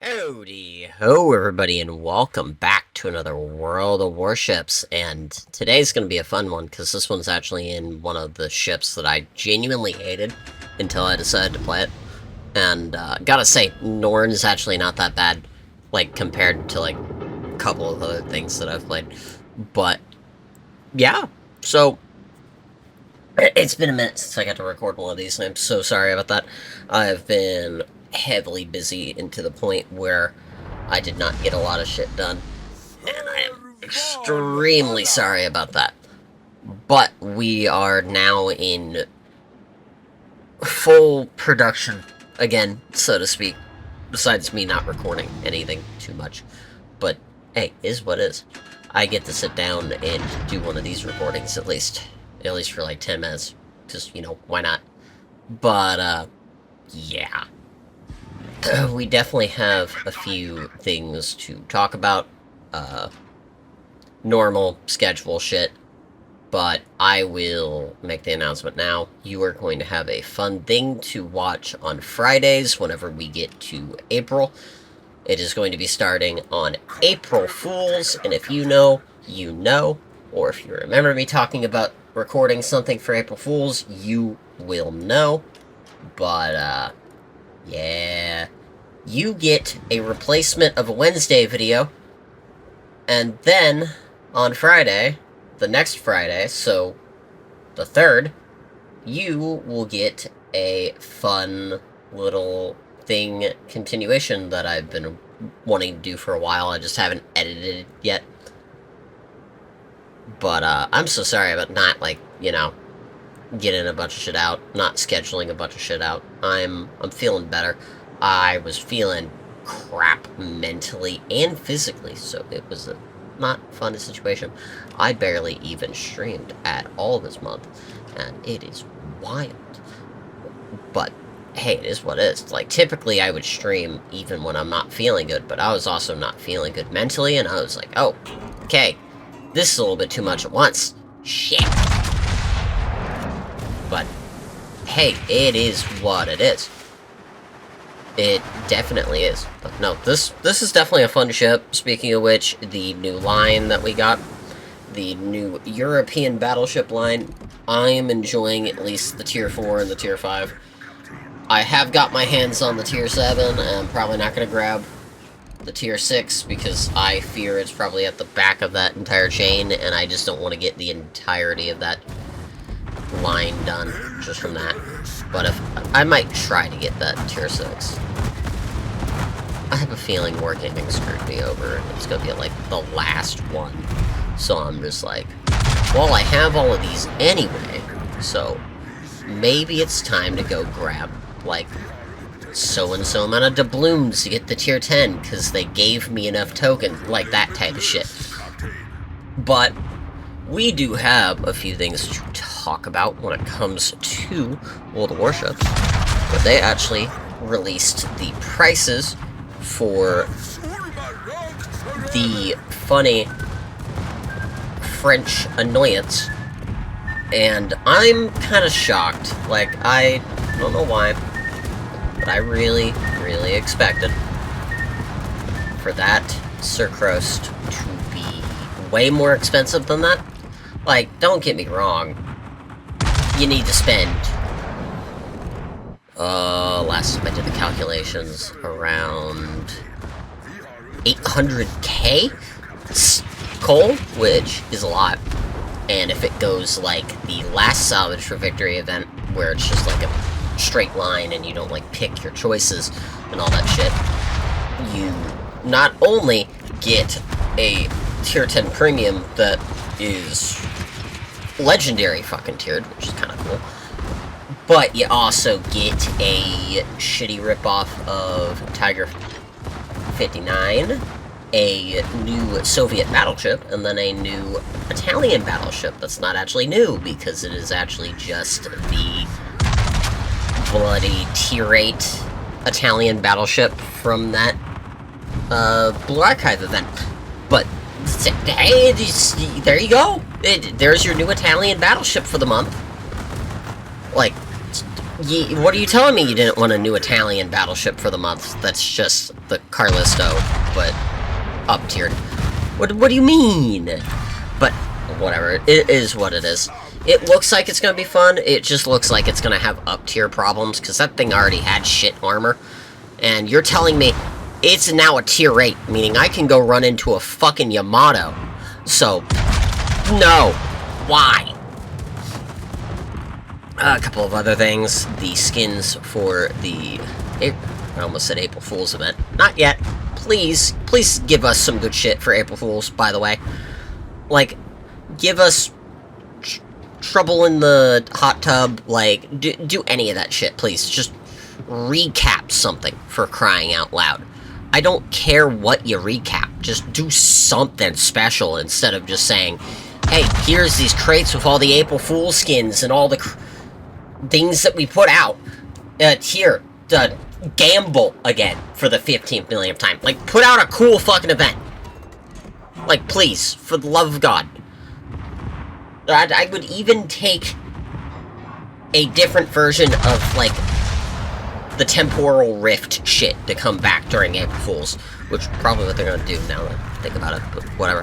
Howdy ho, everybody, and welcome back to another World of Warships. And today's going to be a fun one, because this one's actually in one of the ships that I genuinely hated until I decided to play it. And, gotta say, Norn's actually not that bad, like, compared to, like, a couple of other things that I've played. But, yeah, so, it's been a minute since I got to record one of these, and I'm so sorry about that. I've been heavily busy, and to the point where I did not get a lot of shit done, and I am extremely sorry about that. But we are now in full production again, so to speak, besides me not recording anything too much. But hey, is what is. I get to sit down and do one of these recordings at least for like 10 minutes, because, you know, why not? But yeah, we definitely have a few things to talk about, normal schedule shit, but I will make the announcement now. You are going to have a fun thing to watch on Fridays whenever we get to April. It is going to be starting on April Fools, and if you know, you know, or if you remember me talking about recording something for April Fools, you will know. But, yeah, you get a replacement of a Wednesday video, and then, on Friday, the next Friday, so the 3rd, you will get a fun little thing continuation that I've been wanting to do for a while. I just haven't edited it yet. But, I'm so sorry about not, like, you know, getting a bunch of shit out, not scheduling a bunch of shit out. I'm feeling better. I was feeling crap mentally and physically, so it was a not fun situation. I barely even streamed at all this month, and it is wild. But hey, it is what it is. Like, typically I would stream even when I'm not feeling good, but I was also not feeling good mentally, and I was like, oh, okay, this is a little bit too much at once. Shit. But hey, it is what it is. It definitely is. But no, this is definitely a fun ship. Speaking of which, the new line that we got, the new European battleship line, I am enjoying at least the Tier 4 and the Tier 5. I have got my hands on the Tier 7, and I'm probably not going to grab the Tier 6, because I fear it's probably at the back of that entire chain, and I just don't want to get the entirety of that line done just from that. But if I might try to get that Tier 6. I have a feeling Wargaming screwed me over, and it's gonna be like the last one. So I'm just like, well, I have all of these anyway, so maybe it's time to go grab, like, so-and-so amount of doubloons to get the Tier 10, because they gave me enough tokens, like that type of shit. But we do have a few things to talk about when it comes to World of Warships. But they actually released the prices for the funny French annoyance, and I'm kind of shocked. Like, I don't know why, but I really expected for that Sucrose to be way more expensive than that. Like, don't get me wrong, you need to spend, last time I did the calculations, around 800k coal, which is a lot. And if it goes like the last Salvage for Victory event, where it's just like a straight line and you don't like pick your choices and all that shit, you not only get a Tier 10 premium that is legendary fucking tiered, which is kind of cool, but you also get a shitty ripoff of Tiger 59, a new Soviet battleship, and then a new Italian battleship that's not actually new, because it is actually just the bloody Tier 8 Italian battleship from that Blue Archive event. But hey, there you go. There's your new Italian battleship for the month. Like, What are you telling me you didn't want a new Italian battleship for the month? That's just the Carlisto, but up-tiered. What do you mean? But, whatever. It is what it is. It looks like it's gonna be fun. It just looks like it's gonna have up-tier problems, because that thing already had shit armor. And you're telling me it's now a tier 8, meaning I can go run into a fucking Yamato. So, no. Why? A couple of other things. The skins for the... I almost said April Fool's event. Not yet. Please give us some good shit for April Fool's, by the way. Like, give us trouble in the hot tub. Like, do any of that shit, please. Just recap something, for crying out loud. I don't care what you recap. Just do something special instead of just saying, hey, here's these crates with all the April Fool's skins and all the things that we put out. Here, gamble again for the 15th millionth time. Like, put out a cool fucking event. Like, please, for the love of God. I would even take a different version of, like, the temporal rift shit to come back during April Fool's, which is probably what they're gonna do now that I think about it, but whatever.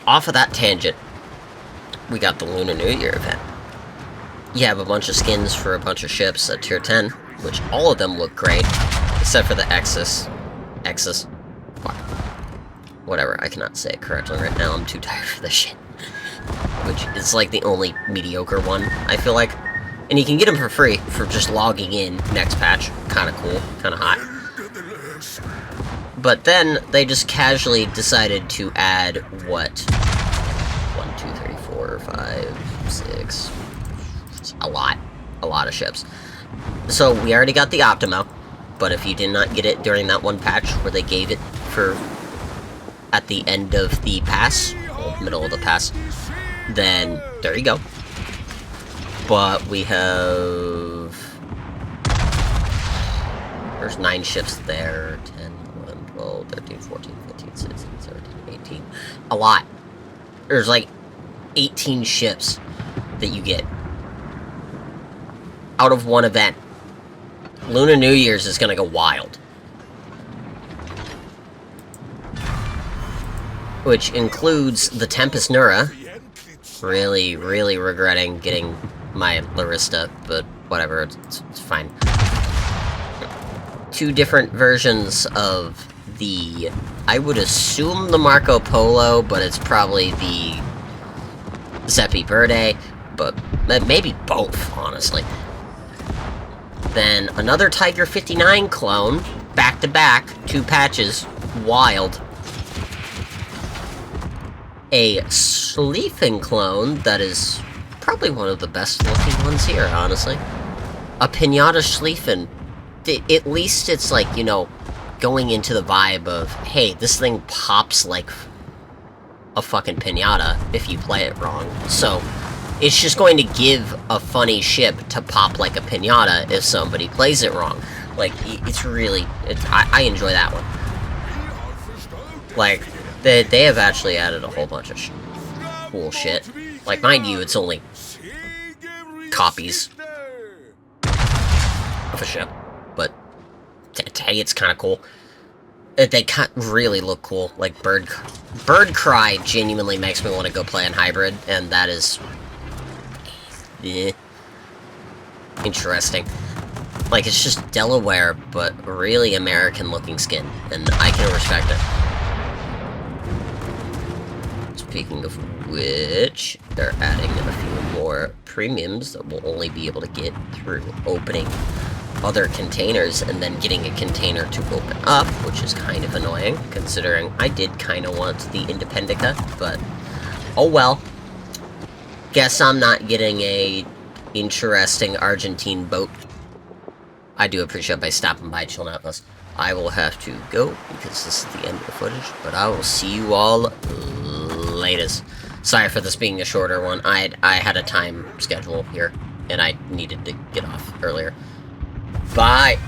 Off of that tangent, we got the Lunar New Year event. You have a bunch of skins for a bunch of ships at tier 10, which all of them look great, except for the Exus. Whatever, I cannot say it correctly right now, I'm too tired for this shit. Which is like the only mediocre one, I feel like. And you can get them for free for just logging in next patch. Kinda cool, kinda hot. But then, they just casually decided to add, what? 1, 2, 3, 4, 5, 6... A lot of ships. So, we already got the Optimo, but if you did not get it during that one patch where they gave it for... at the end of the pass, or middle of the pass, then there you go. But we have... There's 9 ships there. 10, 11, 12, 13, 14, 15, 16, 17, 18. A lot. There's like 18 ships that you get out of one event. Lunar New Year's is gonna go wild. Which includes the Tempest Nura. Really regretting getting my Larista, but whatever, it's fine. 2 different versions of the... I would assume the Marco Polo, but it's probably the Zeppi Verde, but maybe both, honestly. Then another Tiger 59 clone, back-to-back, 2 patches, wild. A Schlieffen clone that is probably one of the best looking ones here, honestly. A Pinata Schlieffen. At least it's like, you know, going into the vibe of, hey, this thing pops like a fucking pinata if you play it wrong. So, it's just going to give a funny ship to pop like a pinata if somebody plays it wrong. Like, it's really... I enjoy that one. Like... They have actually added a whole bunch of cool shit. Like, mind you, it's only copies of a ship. But, hey, it's kind of cool. They really look cool. Like, Bird Cry genuinely makes me want to go play in Hybrid, and that is... interesting. Like, it's just Delaware, but really American-looking skin, and I can respect it. Speaking of which, they're adding a few more premiums that we'll only be able to get through opening other containers and then getting a container to open up, which is kind of annoying, considering I did kind of want the Independica, but oh well. Guess I'm not getting a interesting Argentine boat. I do appreciate by stopping by, chilling out with us. I will have to go, because this is the end of the footage, but I will see you all latest. Sorry for this being a shorter one. I had a time schedule here, and I needed to get off earlier. Bye!